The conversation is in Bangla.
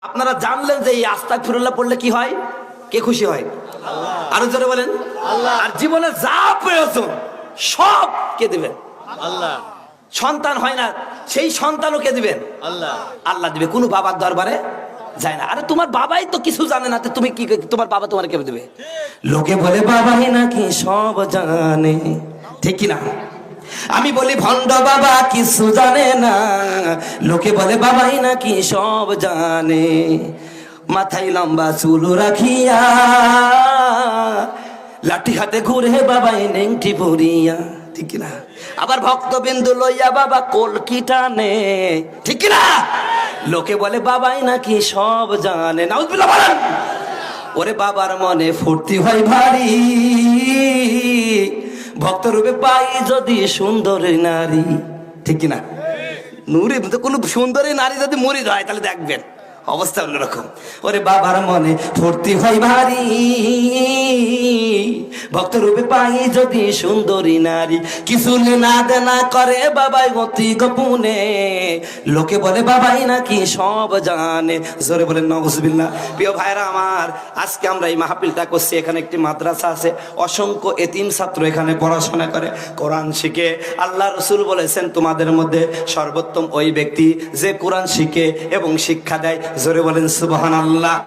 আপনারা জানলেন যে এই আস্তাগফিরুল্লাহ পড়লে কি হয়? কে খুশি হয়? আল্লাহ। আরো জোরে বলেন আল্লাহ। আর জীবনে যা প্রয়োজন সব কে দিবেন? আল্লাহ। সন্তান হয় না, সেই সন্তানও কে দিবেন? আল্লাহ। আল্লাহ দিবে। কোনো বাবার দরবারে যায় না। আরে তোমার বাবাই তো কিছু জানে না, তো তুমি কি, তোমার বাবা তোমার কে দিবে? লোকে বলে বাবাই নাকি সব জানে, ঠিক কি না? আমি বলি ভণ্ড বাবা কিছু জানে না, লোকে বলে বাবাই নাকি সব জানে। মাথায় লম্বা চুল রাখিয়া লাঠি হাতে ঘুরে বাবাই নেংটি পরিয়া, ঠিক কি না? আবার ভক্তবিন্দু লইয়া বাবা কলকি টানে, ঠিক কি না? লোকে বলে বাবাই নাকি সব জানে। নাউজুবিল্লাহ বলেন। ওরে বাবার মনে ফুর্তি হয় ভারী, ভক্ত রূপে পাই যদি সুন্দরী নারী, ঠিক কিনা? নুরি কোন সুন্দরী নারী যদি মরি হয় তাহলে দেখবেন অবস্থা অন্যরকম। ওরে বাবার মনে ফুর্তি হয় ভারী, ভক্ত রূপে পাই যদি সুন্দরী নারী। কিছু না দেনা করে বাবাই অতি গোপনে, লোকে বলে বাবাই নাকি সব জানে। জোরে বলেন নাউজুবিল্লাহ। প্রিয় ভাইরা আমার, আজকে আমরা এই মাহফিলটা করছি, এখানে একটি মাদ্রাসা আছে, অসংখ্য এতিম ছাত্র এখানে পড়াশোনা করে, কোরআন শিখে। আল্লাহ রসুল বলেছেন তোমাদের মধ্যে সর্বোত্তম ওই ব্যক্তি যে কোরআন শিখে এবং শিক্ষা দেয়। জোরে বলেন সুবহানাল্লাহ।